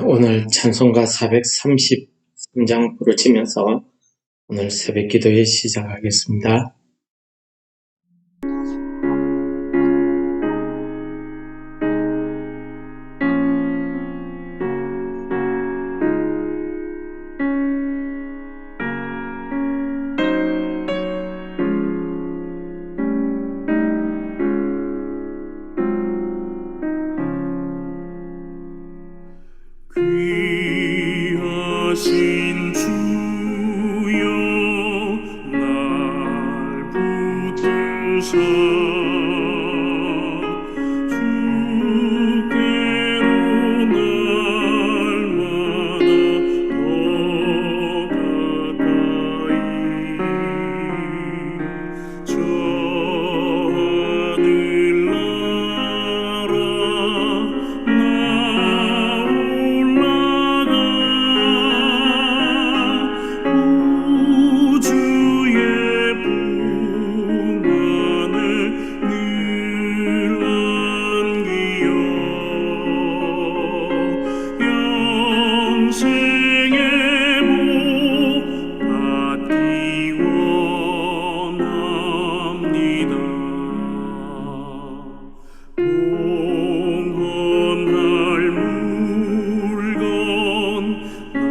오늘 찬송가 433장 부르짖으면서 오늘 새벽 기도에 시작하겠습니다. 귀하신 주여 날 붙드사 주께로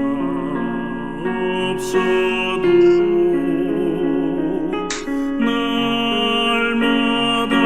날마다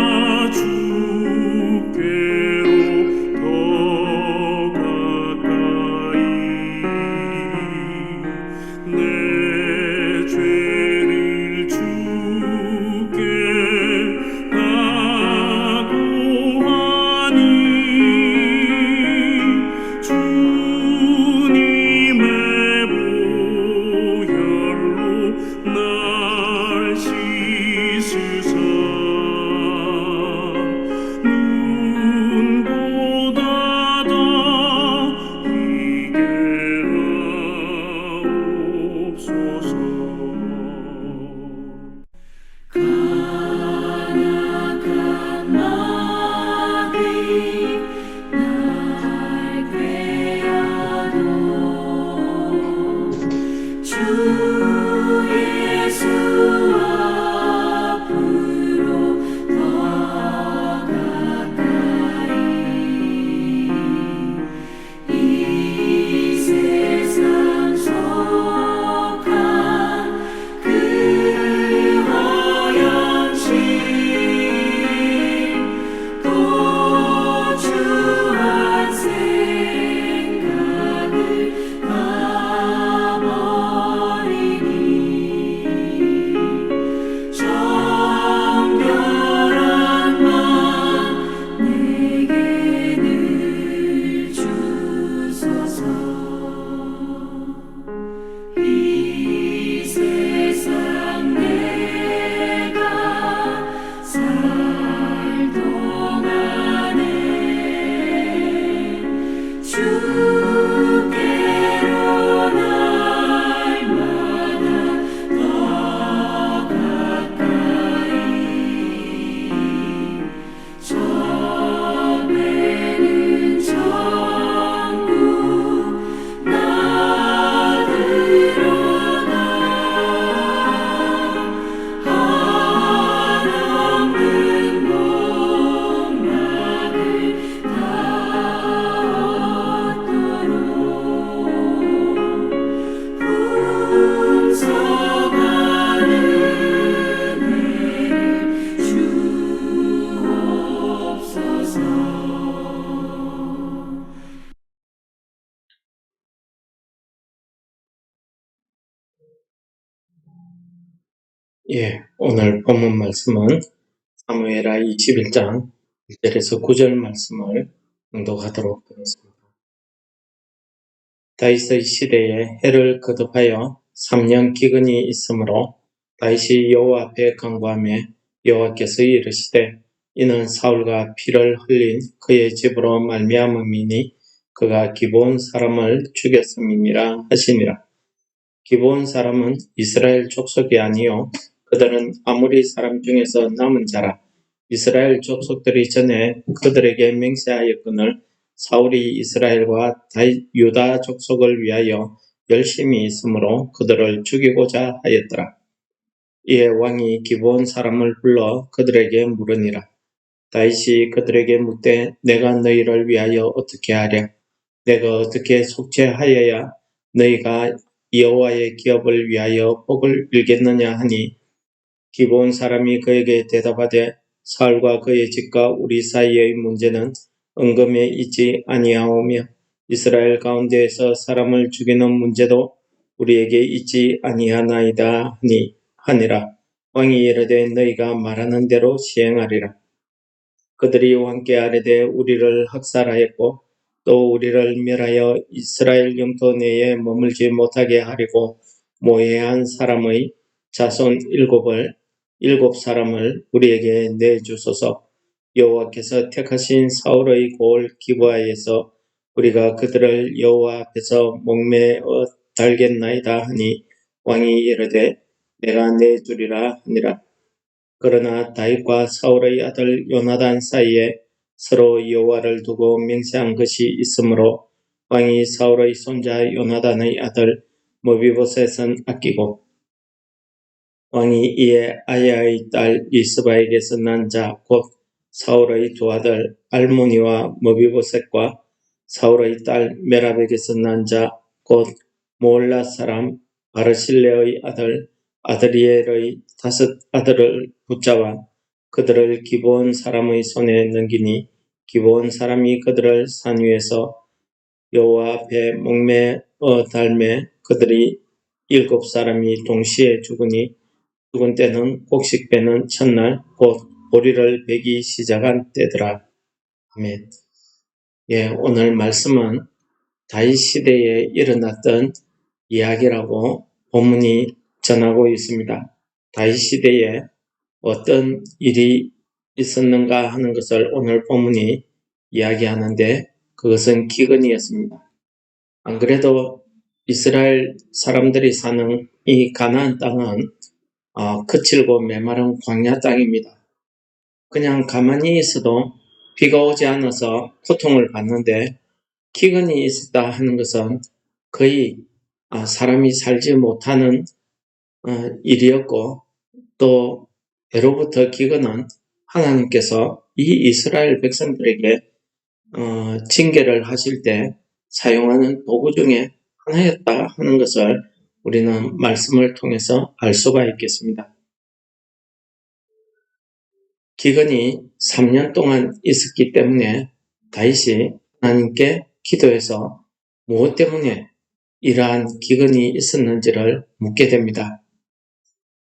더 가까이 오늘 본문 말씀은 사무엘하 21장 1절에서 9절 말씀을 봉독하도록 하겠습니다. 다윗의 시대에 해를 거듭하여 3년 기근이 있으므로 다윗이 여호와 앞에 간구하며 여호와께서 이르시되 이는 사울과 피를 흘린 그의 집으로 말미암음이니 그가 기브온 사람을 죽였음이니라 하시니라. 기브온 사람은 이스라엘 족속이 아니요 그들은 아모리 사람 중에서 남은 자라. 이스라엘 족속들이 전에 그들에게 맹세하였거늘 사울이 이스라엘과 유다 족속을 위하여 열심히 있으므로 그들을 죽이고자 하였더라. 이에 왕이 기브온 사람을 불러 그들에게 물으니라. 다윗이 그들에게 묻되 내가 너희를 위하여 어떻게 하랴? 내가 어떻게 속죄하여야 너희가 여호와의 기업을 위하여 복을 빌겠느냐 하니 기브온 사람이 그에게 대답하되 사울과 그의 집과 우리 사이의 문제는 은금에 있지 아니하오며 이스라엘 가운데에서 사람을 죽이는 문제도 우리에게 있지 아니하나이다 하니라. 왕이 이르되 너희가 말하는 대로 시행하리라. 그들이 왕께 아뢰되 우리를 학살하였고 또 우리를 멸하여 이스라엘 영토 내에 머물지 못하게 하려고 모해한 사람의 자손 일곱 사람을 우리에게 내주소서. 여호와께서 택하신 사울의 고을 기브아에서 우리가 그들을 여호와 앞에서 목매어 달겠나이다 하니 왕이 이르되 내가 내주리라 하니라. 그러나 다윗과 사울의 아들 요나단 사이에 서로 여호와를 두고 맹세한 것이 있으므로 왕이 사울의 손자 요나단의 아들 모비보셋은 아끼고 왕이 이에 아야의 딸 리스바에게서 난 자 곧 사울의 두 아들 알모니와 모비보셋과 사울의 딸 메랍에게서 난 자 곧 모올라 사람 바르실레의 아들 아드리엘의 5 아들을 붙잡아 그들을 기브온 사람의 손에 넘기니 기브온 사람이 그들을 산 위에서 여호와 앞에 목매어 달매 그들이 7 사람이 동시에 죽으니 죽은 때는 곡식 베는 첫날 곧 보리를 베기 시작한 때더라. 아멘. 오늘 말씀은 다윗 시대에 일어났던 이야기라고 본문이 전하고 있습니다. 다윗 시대에 어떤 일이 있었는가 하는 것을 오늘 본문이 이야기하는데 그것은 기근이었습니다. 안 그래도 이스라엘 사람들이 사는 이 가나안 땅은 거칠고 메마른 광야 땅입니다. 그냥 가만히 있어도 비가 오지 않아서 고통을 받는데 기근이 있었다 하는 것은 거의 사람이 살지 못하는 일이었고 또 예로부터 기근은 하나님께서 이 이스라엘 백성들에게 징계를 하실 때 사용하는 도구 중에 하나였다 하는 것을 우리는 말씀을 통해서 알 수가 있겠습니다. 기근이 3년 동안 있었기 때문에 다윗이 하나님께 기도해서 무엇 때문에 이러한 기근이 있었는지를 묻게 됩니다.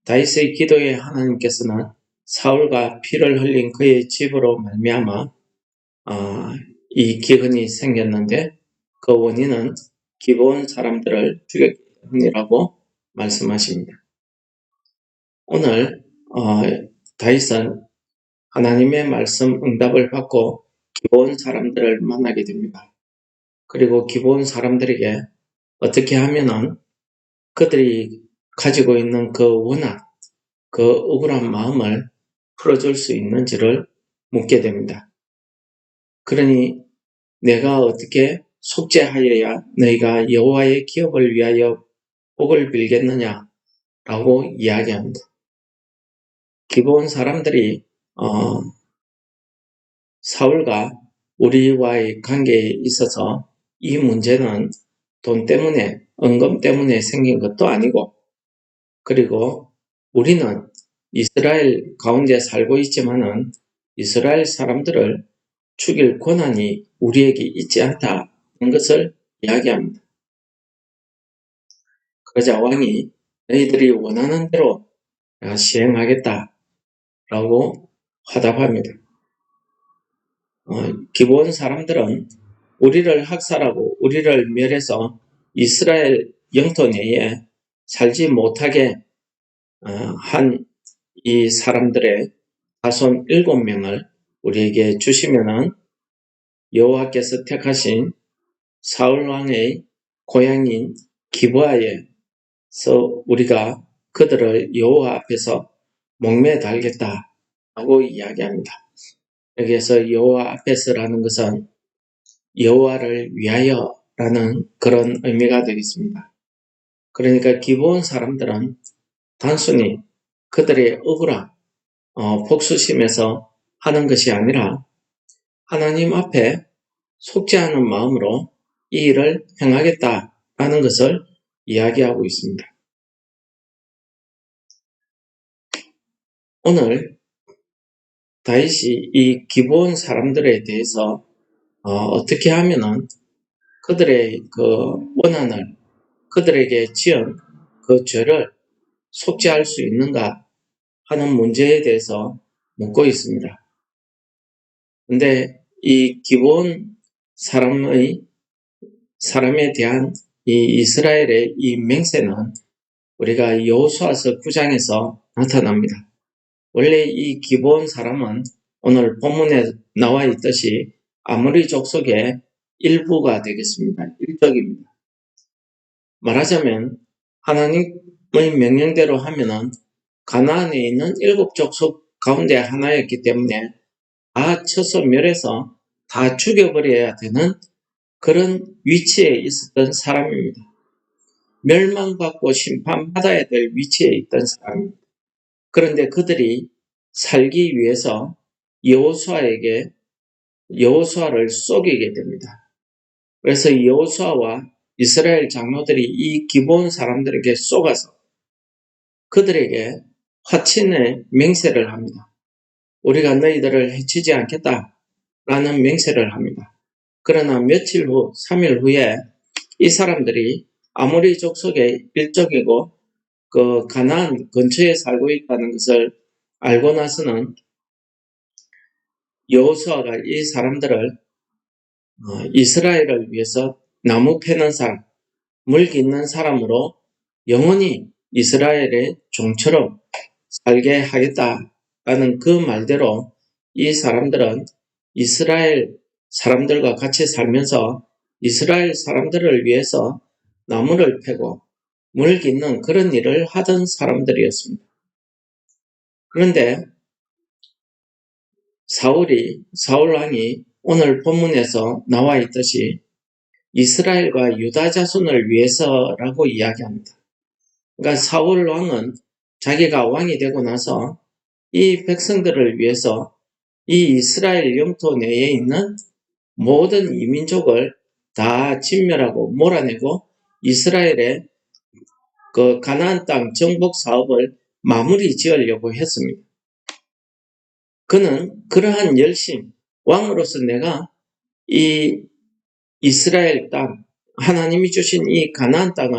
다윗의 기도에 하나님께서는 사울과 피를 흘린 그의 집으로 말미암아 이 기근이 생겼는데 그 원인은 기브온 사람들을 죽였기 때문이라고 말씀하십니다. 오늘 다윗은 하나님의 말씀 응답을 받고 기브온 사람들을 만나게 됩니다. 그리고 기브온 사람들에게 어떻게 하면은 그들이 가지고 있는 그 원한, 그 억울한 마음을 풀어줄 수 있는지를 묻게 됩니다. 그러니 내가 어떻게 속죄하여야 너희가 여호와의 기업을 위하여 복을 빌겠느냐라고 이야기합니다. 기브온 사람들이 사울과 우리와의 관계에 있어서 이 문제는 돈 때문에, 은금 때문에 생긴 것도 아니고 그리고 우리는 이스라엘 가운데 살고 있지만은 이스라엘 사람들을 죽일 권한이 우리에게 있지 않다는 것을 이야기합니다. 그러자 왕이 너희들이 원하는 대로 내가 시행하겠다라고 화답합니다. 기브온 사람들은 우리를 학살하고 우리를 멸해서 이스라엘 영토 내에 살지 못하게 한 이 사람들의 자손 7명을 우리에게 주시면은 여호와께서 택하신 사울 왕의 고향인 기브아에서 우리가 그들을 여호와 앞에서 목매 달겠다라고 이야기합니다. 여기에서 여호와 앞에서라는 것은 여호와를 위하여라는 그런 의미가 되겠습니다. 그러니까 기브온 사람들은 단순히 그들의 억울함, 복수심에서 하는 것이 아니라 하나님 앞에 속지 않은 마음으로 이 일을 행하겠다라는 것을 이야기하고 있습니다. 오늘 다윗이 이 기브온 사람들에 대해서 어떻게 하면은 그들의 그 원한을, 그들에게 지은 그 죄를 속죄할 수 있는가 하는 문제에 대해서 묻고 있습니다. 근데 이 기브온 사람에 대한 이 이스라엘의 이 맹세는 우리가 여호수아서 9장에서 나타납니다. 원래 이 기브온 사람은 오늘 본문에 나와 있듯이 아모리 족속의 일부가 되겠습니다. 일적입니다. 말하자면 하나님의 명령대로 하면은 가나안에 있는 7족속 가운데 하나였기 때문에 다 쳐서 멸해서 다 죽여버려야 되는 그런 위치에 있었던 사람입니다. 멸망받고 심판받아야 될 위치에 있던 사람입니다. 그런데 그들이 살기 위해서 여호수아를 속이게 됩니다. 그래서 여호수아와 이스라엘 장로들이 이 기브온 사람들에게 속아서 그들에게 화친의 맹세를 합니다. 우리가 너희들을 해치지 않겠다라는 맹세를 합니다. 그러나 며칠 후, 3일 후에 이 사람들이 아모리 족속의 일족이고 그 가나안 근처에 살고 있다는 것을 알고 나서는 여호수아가 이 사람들을 이스라엘을 위해서 나무 패는 사람, 물 깃는 사람으로 영원히 이스라엘의 종처럼 살게 하겠다라는 그 말대로 이 사람들은 이스라엘 사람들과 같이 살면서 이스라엘 사람들을 위해서 나무를 패고 물 깃는 그런 일을 하던 사람들이었습니다. 그런데 사울 왕이 오늘 본문에서 나와 있듯이 이스라엘과 유다 자손을 위해서라고 이야기합니다. 그러니까 사울 왕은 자기가 왕이 되고 나서 이 백성들을 위해서 이 이스라엘 영토 내에 있는 모든 이민족을 다 진멸하고 몰아내고 이스라엘의 그 가나안 땅 정복 사업을 마무리 지으려고 했습니다. 그는 그러한 열심, 왕으로서 내가 이 이스라엘 땅, 하나님이 주신 이 가나안 땅에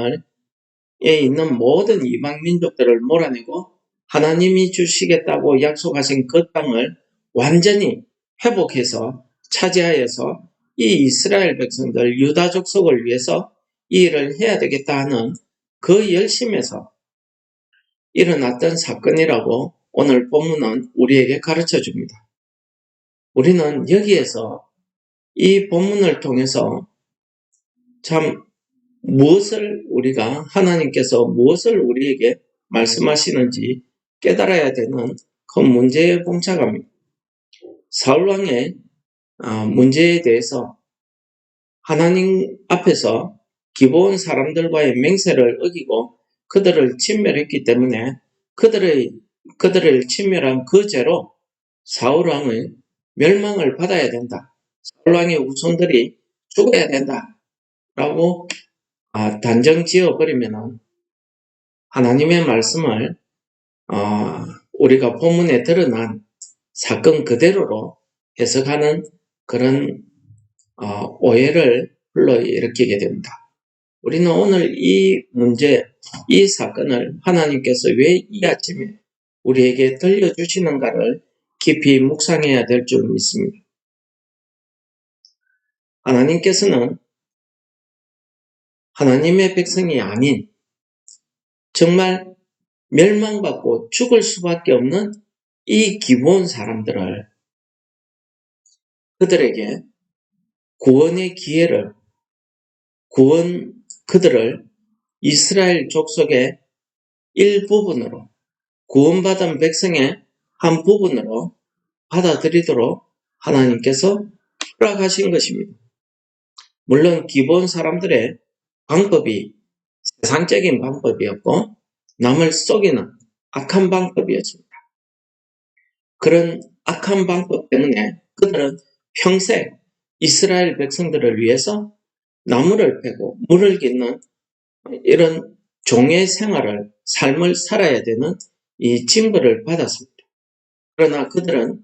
있는 모든 이방 민족들을 몰아내고 하나님이 주시겠다고 약속하신 그 땅을 완전히 회복해서 차지하여서 이 이스라엘 백성들 유다 족속을 위해서 이 일을 해야 되겠다 하는 그 열심에서 일어났던 사건이라고 오늘 본문은 우리에게 가르쳐 줍니다. 우리는 여기에서 이 본문을 통해서 참 하나님께서 무엇을 우리에게 말씀하시는지 깨달아야 되는 그 문제에 봉착합니다. 사울왕의 문제에 대해서 하나님 앞에서 기브온 사람들과의 맹세를 어기고 그들을 침멸했기 때문에 그들을 침멸한 그 죄로 사울왕의 멸망을 받아야 된다. 사울왕의 후손들이 죽어야 된다. 라고 단정 지어버리면 하나님의 말씀을 우리가 본문에 드러난 사건 그대로로 해석하는 그런 오해를 불러일으키게 됩니다. 우리는 오늘 이 문제, 이 사건을 하나님께서 왜 이 아침에 우리에게 들려주시는가를 깊이 묵상해야 될 줄 믿습니다. 하나님께서는 하나님의 백성이 아닌 정말 멸망받고 죽을 수밖에 없는 이 기브온 사람들을 그들에게 구원의 기회를 그들을 이스라엘 족속의 일부분으로 구원받은 백성의 한 부분으로 받아들이도록 하나님께서 허락하신 것입니다. 물론 기본 사람들의 방법이 세상적인 방법이었고 남을 속이는 악한 방법이었습니다. 그런 악한 방법 때문에 그들은 평생 이스라엘 백성들을 위해서 나무를 패고 물을 깃는 이런 종의 생활을, 삶을 살아야 되는 이 징벌을 받았습니다. 그러나 그들은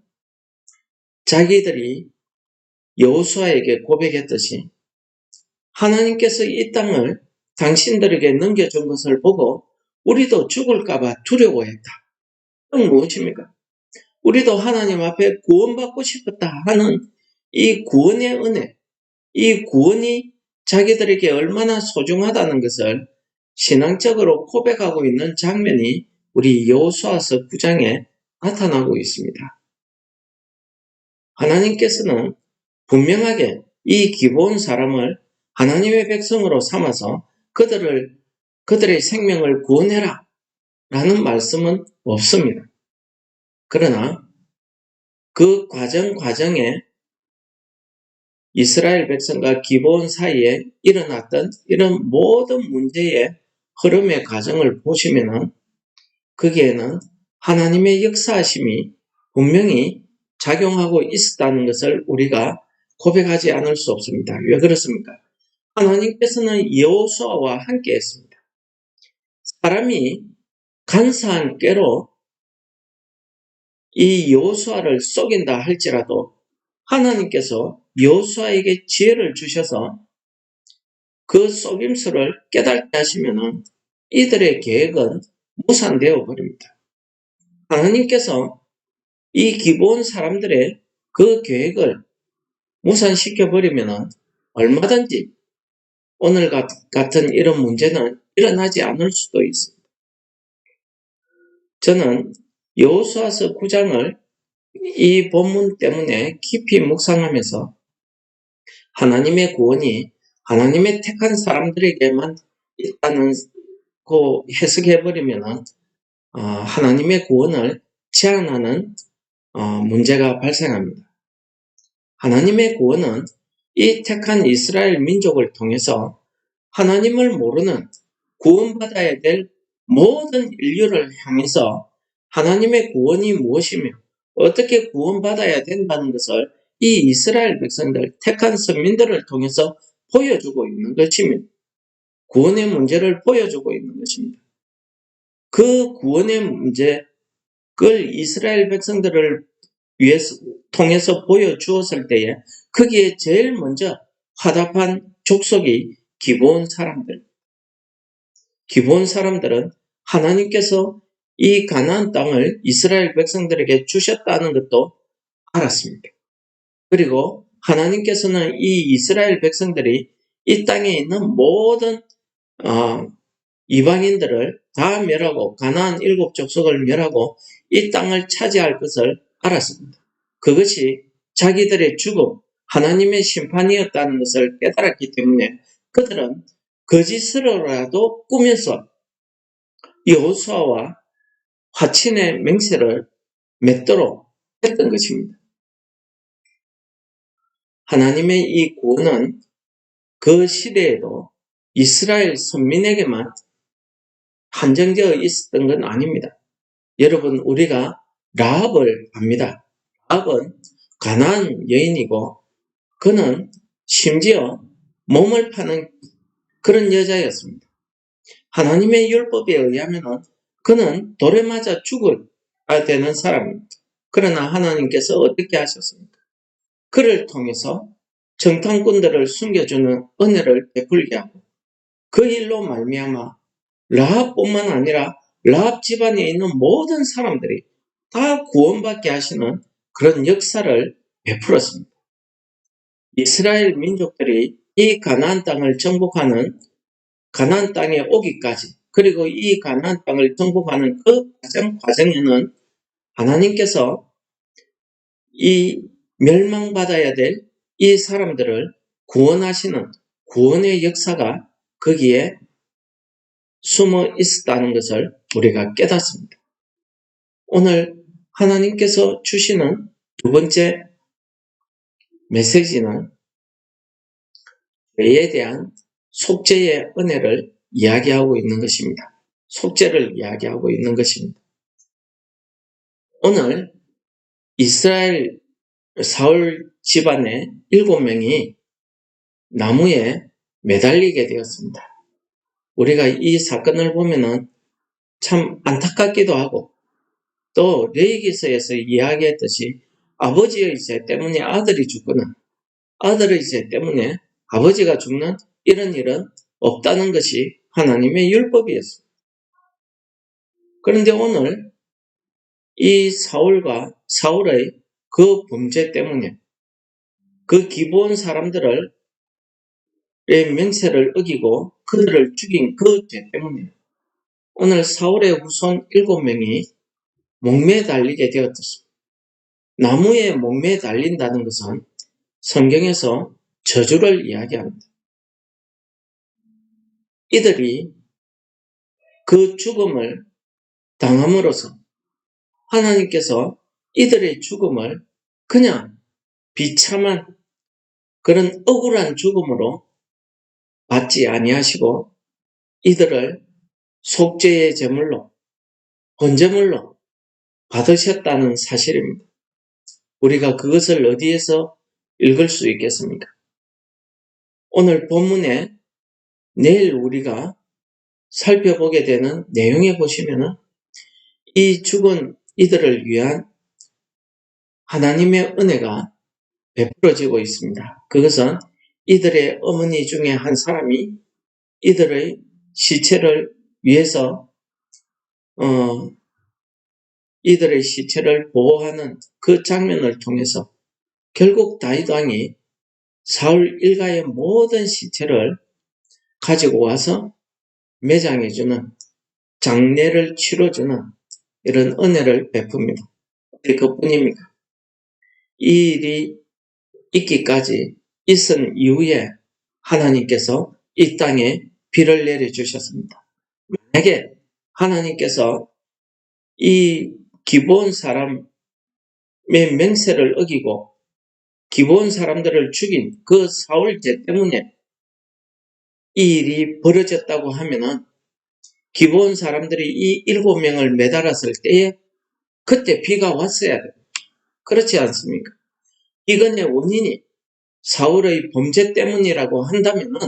자기들이 여호수아에게 고백했듯이 하나님께서 이 땅을 당신들에게 넘겨준 것을 보고 우리도 죽을까봐 두려워했다. 그건 무엇입니까? 우리도 하나님 앞에 구원받고 싶었다 하는 이 구원의 은혜, 이 구원이 자기들에게 얼마나 소중하다는 것을 신앙적으로 고백하고 있는 장면이 우리 여호수아서 9장에 나타나고 있습니다. 하나님께서는 분명하게 이 기브온 사람을 하나님의 백성으로 삼아서 그들의 생명을 구원해라 라는 말씀은 없습니다. 그러나 그 과정에 이스라엘 백성과 기브온 사이에 일어났던 이런 모든 문제의 흐름의 과정을 보시면은 거기에는 하나님의 역사하심이 분명히 작용하고 있었다는 것을 우리가 고백하지 않을 수 없습니다. 왜 그렇습니까? 하나님께서는 여호수아와 함께 했습니다. 사람이 간사한 꾀로 이 여호수아를 속인다 할지라도 하나님께서 여호수아에게 지혜를 주셔서 그 속임수를 깨닫게 하시면은 이들의 계획은 무산되어 버립니다. 하나님께서 이 기브온 사람들의 그 계획을 무산시켜 버리면은 얼마든지 오늘 같은 이런 문제는 일어나지 않을 수도 있습니다. 저는 여호수아서 9장을 이 본문 때문에 깊이 묵상하면서 하나님의 구원이 하나님의 택한 사람들에게만 있다는 거 해석해버리면 하나님의 구원을 제한하는 문제가 발생합니다. 하나님의 구원은 이 택한 이스라엘 민족을 통해서 하나님을 모르는 구원받아야 될 모든 인류를 향해서 하나님의 구원이 무엇이며 어떻게 구원받아야 된다는 것을 이 이스라엘 백성들, 택한 선민들을 통해서 보여주고 있는 것입니다. 구원의 문제를 보여주고 있는 것입니다. 그 구원의 문제, 그걸 이스라엘 백성들을 통해서 보여주었을 때에 거기에 제일 먼저 화답한 족속이 기브온 사람들. 기브온 사람들은 하나님께서 이 가나안 땅을 이스라엘 백성들에게 주셨다는 것도 알았습니다. 그리고 하나님께서는 이 이스라엘 백성들이 이 땅에 있는 모든 이방인들을 다 멸하고 가나안 7족속을 멸하고 이 땅을 차지할 것을 알았습니다. 그것이 자기들의 죽음, 하나님의 심판이었다는 것을 깨달았기 때문에 그들은 거짓으로라도 꾸며서 여호수아와 화친의 맹세를 맺도록 했던 것입니다. 하나님의 이 구원은 그 시대에도 이스라엘 선민에게만 한정되어 있었던 건 아닙니다. 여러분, 우리가 라합을 압니다. 라합은 가나안 여인이고 그는 심지어 몸을 파는 그런 여자였습니다. 하나님의 율법에 의하면 그는 돌에 맞아 죽어야 되는 사람입니다. 그러나 하나님께서 어떻게 하셨습니까? 그를 통해서 정탐꾼들을 숨겨주는 은혜를 베풀게 하고 그 일로 말미암아 라합뿐만 아니라 라합 집안에 있는 모든 사람들이 다 구원받게 하시는 그런 역사를 베풀었습니다. 이스라엘 민족들이 이 가나안 땅을 정복하는 가나안 땅에 오기까지 그리고 이 가나안 땅을 정복하는 그 과정에는 하나님께서 이 멸망받아야 될 이 사람들을 구원하시는 구원의 역사가 거기에 숨어 있었다는 것을 우리가 깨닫습니다. 오늘 하나님께서 주시는 두 번째 메시지는 죄에 대한 속죄의 은혜를 이야기하고 있는 것입니다. 속죄를 이야기하고 있는 것입니다. 오늘 이스라엘 사울 집안의 7명이 나무에 매달리게 되었습니다. 우리가 이 사건을 보면은 참 안타깝기도 하고, 또 레위기서에서 이야기했듯이 아버지의 죄 때문에 아들이 죽거나 아들의 죄 때문에 아버지가 죽는 이런 일은 없다는 것이 하나님의 율법이었습니다. 그런데 오늘 이 사울의 그 범죄 때문에 그 기브온 사람들의 맹세를 어기고 그들을 죽인 그 죄 때문에 오늘 사울의 후손 7명이 목매에 달리게 되었습니다. 나무에 목매에 달린다는 것은 성경에서 저주를 이야기합니다. 이들이 그 죽음을 당함으로써 하나님께서 이들의 죽음을 그냥 비참한 그런 억울한 죽음으로 받지 아니하시고 이들을 속죄의 제물로, 번제물로 받으셨다는 사실입니다. 우리가 그것을 어디에서 읽을 수 있겠습니까? 오늘 본문에 내일 우리가 살펴보게 되는 내용에 보시면은 이 죽은 이들을 위한 하나님의 은혜가 베풀어지고 있습니다. 그것은 이들의 어머니 중에 한 사람이 이들의 시체를 위해서 이들의 시체를 보호하는 그 장면을 통해서 결국 다윗 왕이 사울 일가의 모든 시체를 가지고 와서 매장해주는, 장례를 치러주는 이런 은혜를 베풉니다. 그뿐입니까? 이 일이 있기까지 있은 이후에 하나님께서 이 땅에 비를 내려주셨습니다. 만약에 하나님께서 이 기브온 사람의 맹세를 어기고 기브온 사람들을 죽인 그 사울 죄 때문에 이 일이 벌어졌다고 하면은 기브온 사람들이 이 7명을 매달았을 때에 그때 비가 왔어야 돼요. 그렇지 않습니까? 이건의 원인이 사울의 범죄 때문이라고 한다면은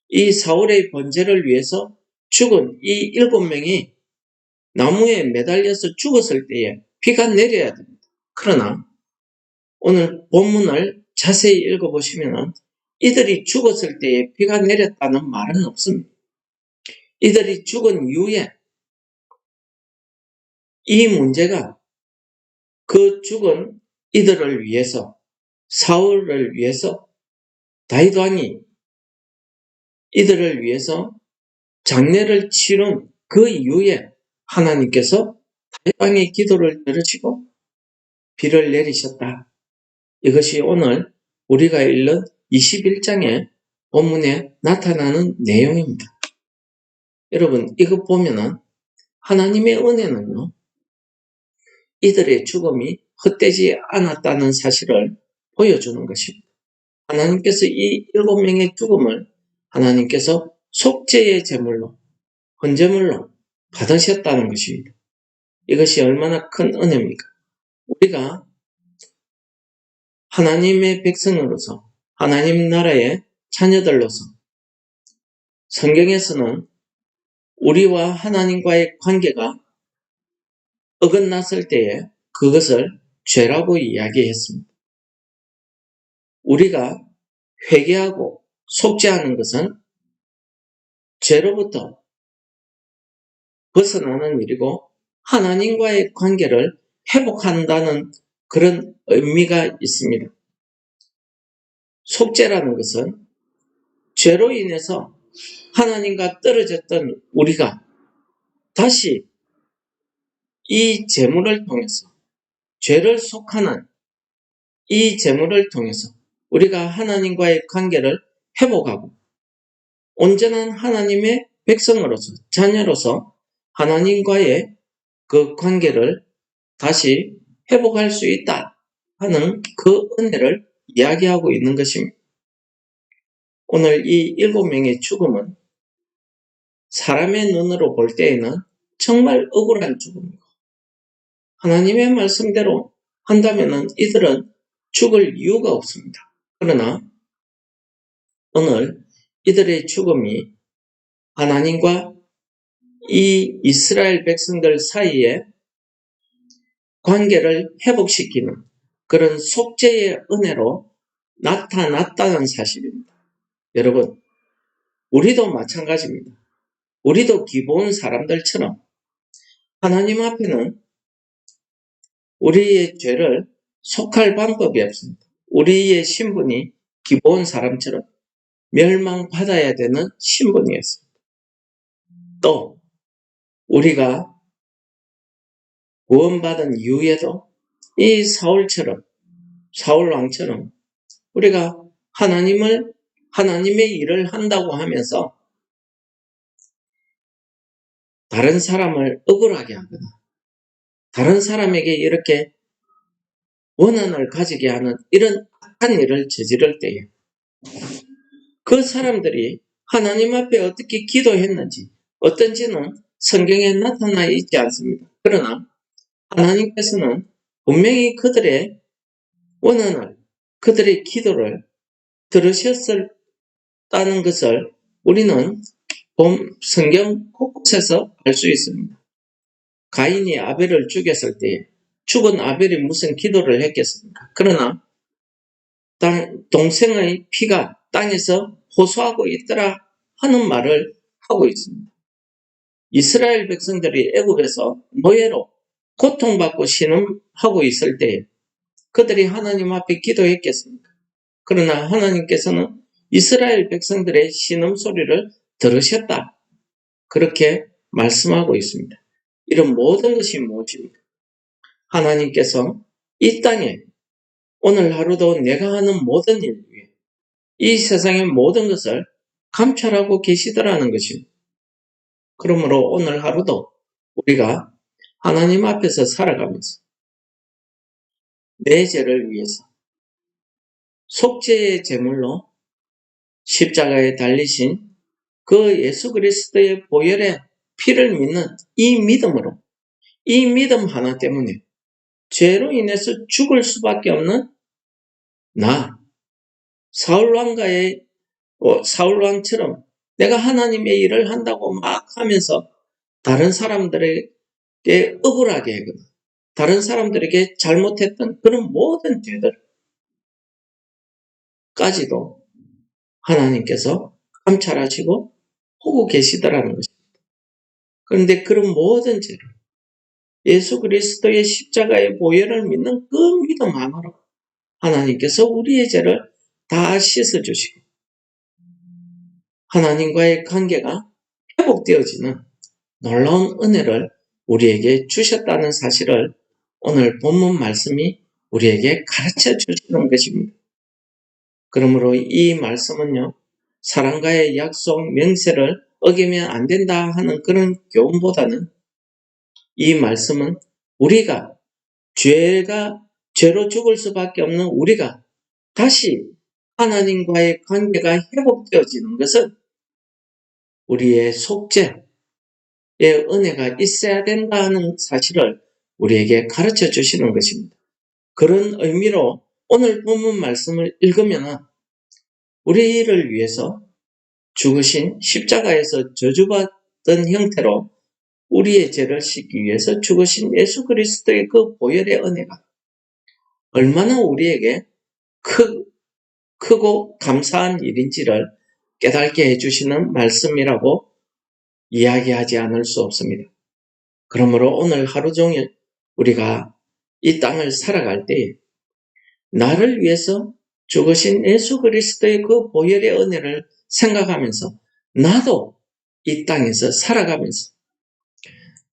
이 사울의 범죄를 위해서 죽은 이 7명이 나무에 매달려서 죽었을 때에 비가 내려야 됩니다. 그러나 오늘 본문을 자세히 읽어보시면 이들이 죽었을 때에 비가 내렸다는 말은 없습니다. 이들이 죽은 이후에 이 문제가 그 죽은 이들을 위해서, 사울을 위해서 다윗 왕이 이들을 위해서 장례를 치른 그 이후에 하나님께서 다윗 왕의 기도를 들으시고 비를 내리셨다. 이것이 오늘 우리가 읽는 21장의 본문에 나타나는 내용입니다. 여러분, 이거 보면은 하나님의 은혜는요, 이들의 죽음이 헛되지 않았다는 사실을 보여주는 것입니다. 하나님께서 이 7명의 죽음을 하나님께서 속죄의 제물로, 헌제물로 받으셨다는 것입니다. 이것이 얼마나 큰 은혜입니까? 우리가 하나님의 백성으로서, 하나님 나라의 자녀들로서 성경에서는 우리와 하나님과의 관계가 어긋났을 때에 그것을 죄라고 이야기했습니다. 우리가 회개하고 속죄하는 것은 죄로부터 벗어나는 일이고 하나님과의 관계를 회복한다는 그런 의미가 있습니다. 속죄라는 것은 죄로 인해서 하나님과 떨어졌던 우리가 다시 이 제물을 통해서, 죄를 속하는 이 제물을 통해서 우리가 하나님과의 관계를 회복하고 온전한 하나님의 백성으로서, 자녀로서 하나님과의 그 관계를 다시 회복할 수 있다 하는 그 은혜를 이야기하고 있는 것입니다. 오늘 이 7명의 죽음은 사람의 눈으로 볼 때에는 정말 억울한 죽음이고 하나님의 말씀대로 한다면 이들은 죽을 이유가 없습니다. 그러나 오늘 이들의 죽음이 하나님과 이 이스라엘 백성들 사이에 관계를 회복시키는 그런 속죄의 은혜로 나타났다는 사실입니다. 여러분, 우리도 마찬가지입니다. 우리도 기본 사람들처럼 하나님 앞에는 우리의 죄를 속할 방법이 없습니다. 우리의 신분이 기본 사람처럼 멸망받아야 되는 신분이었습니다. 또 우리가 구원받은 이후에도 이 사울 왕처럼 우리가 하나님의 일을 한다고 하면서 다른 사람을 억울하게 하거나 다른 사람에게 이렇게 원한을 가지게 하는 이런 악한 일을 저지를 때에 그 사람들이 하나님 앞에 어떻게 기도했는지 어떤지는 성경에 나타나 있지 않습니다. 그러나 하나님께서는 분명히 그들의 원한을, 그들의 기도를 들으셨다는 것을 우리는 성경 곳곳에서 알 수 있습니다. 가인이 아벨을 죽였을 때에 죽은 아벨이 무슨 기도를 했겠습니까? 그러나 동생의 피가 땅에서 호소하고 있더라 하는 말을 하고 있습니다. 이스라엘 백성들이 애굽에서 노예로 고통받고 신음하고 있을 때에 그들이 하나님 앞에 기도했겠습니까? 그러나 하나님께서는 이스라엘 백성들의 신음소리를 들으셨다. 그렇게 말씀하고 있습니다. 이런 모든 것이 무엇입니까? 하나님께서 이 땅에 오늘 하루도 내가 하는 모든 일 위에 이 세상의 모든 것을 감찰하고 계시더라는 것입니다. 그러므로 오늘 하루도 우리가 하나님 앞에서 살아가면서 내 죄를 위해서 속죄의 제물로 십자가에 달리신 그 예수 그리스도의 보혈의 피를 믿는 이 믿음으로 이 믿음 하나 때문에 죄로 인해서 죽을 수밖에 없는 사울왕처럼 내가 하나님의 일을 한다고 막 하면서 다른 사람들에게 억울하게 하거나 다른 사람들에게 잘못했던 그런 모든 죄들까지도 하나님께서 감찰하시고 보고 계시더라는 것입니다. 그런데 그런 모든 죄를 예수 그리스도의 십자가의 보혈을 믿는 그 믿음 하나로 하나님께서 우리의 죄를 다 씻어주시고 하나님과의 관계가 회복되어지는 놀라운 은혜를 우리에게 주셨다는 사실을 오늘 본문 말씀이 우리에게 가르쳐 주시는 것입니다. 그러므로 이 말씀은요, 사람과의 약속, 명세를 어기면 안 된다 하는 그런 교훈보다는 이 말씀은 우리가 죄로 죽을 수밖에 없는 우리가 다시 하나님과의 관계가 회복되어지는 것은 우리의 속죄의 은혜가 있어야 된다는 사실을 우리에게 가르쳐 주시는 것입니다. 그런 의미로 오늘 본문 말씀을 읽으면 우리를 위해서 죽으신 십자가에서 저주받던 형태로 우리의 죄를 씻기 위해서 죽으신 예수 그리스도의 그 보혈의 은혜가 얼마나 우리에게 크고 감사한 일인지를 깨닫게 해주시는 말씀이라고 이야기하지 않을 수 없습니다. 그러므로 오늘 하루 종일 우리가 이 땅을 살아갈 때에 나를 위해서 죽으신 예수 그리스도의 그 보혈의 은혜를 생각하면서 나도 이 땅에서 살아가면서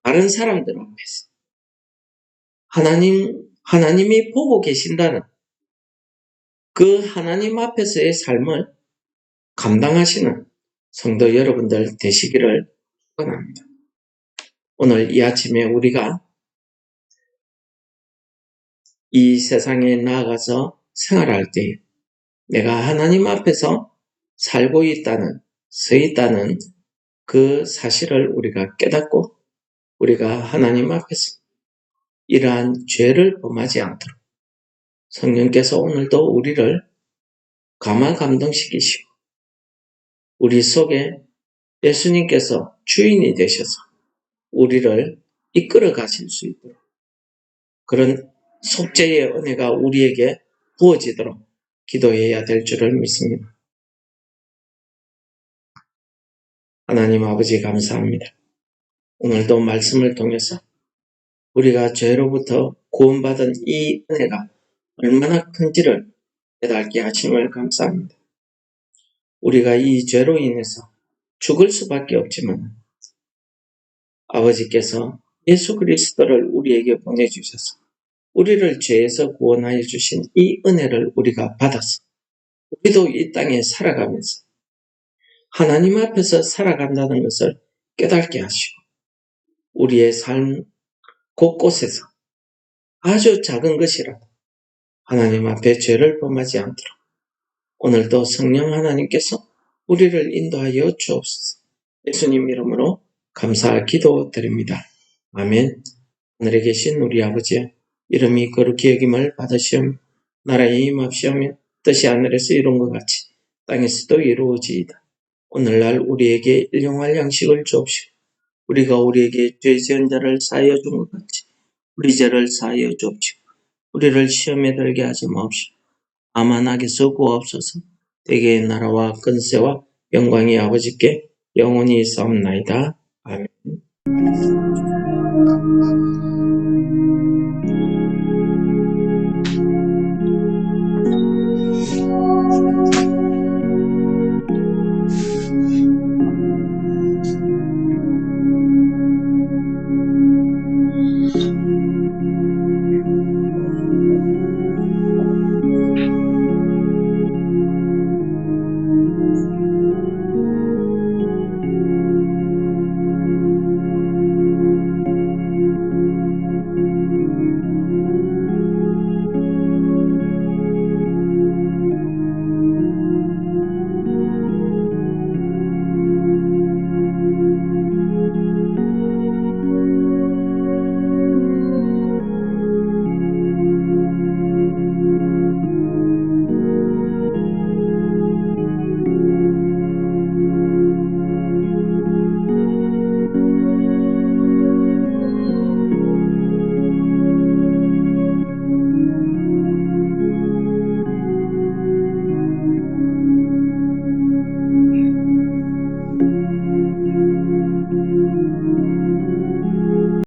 다른 사람들 앞에서 하나님이 보고 계신다는 그 하나님 앞에서의 삶을 감당하시는 성도 여러분들 되시기를 축원합니다. 오늘 이 아침에 우리가 이 세상에 나아가서 생활할 때 내가 하나님 앞에서 살고 있다는, 서 있다는 그 사실을 우리가 깨닫고 우리가 하나님 앞에서 이러한 죄를 범하지 않도록 성령께서 오늘도 우리를 감화감동시키시고 우리 속에 예수님께서 주인이 되셔서 우리를 이끌어 가실 수 있도록 그런 속죄의 은혜가 우리에게 부어지도록 기도해야 될 줄을 믿습니다. 하나님 아버지 감사합니다. 오늘도 말씀을 통해서 우리가 죄로부터 구원받은 이 은혜가 얼마나 큰지를 깨닫게 하심을 감사합니다. 우리가 이 죄로 인해서 죽을 수밖에 없지만 아버지께서 예수 그리스도를 우리에게 보내주셔서 우리를 죄에서 구원하여 주신 이 은혜를 우리가 받아서 우리도 이 땅에 살아가면서 하나님 앞에서 살아간다는 것을 깨닫게 하시고 우리의 삶 곳곳에서 아주 작은 것이라도 하나님 앞에 죄를 범하지 않도록 오늘도 성령 하나님께서 우리를 인도하여 주옵소서. 예수님 이름으로 감사할 기도 드립니다. 아멘. 하늘에 계신 우리 아버지 이름이 거룩히 여김을 받으시오며 나라에 임합시오며 뜻이 하늘에서 이룬 것 같이 땅에서도 이루어지이다. 오늘날 우리에게 일용할 양식을 주옵시고 우리가 우리에게 죄 지은 자를 사하여 준 것 같이 우리 죄를 사하여 주옵시고 우리를 시험에 들게 하지 마옵시고 다만 악에서 구하옵소서. 대개의 나라와 권세와 영광이 아버지께 영원히 있사옵나이다. 아멘.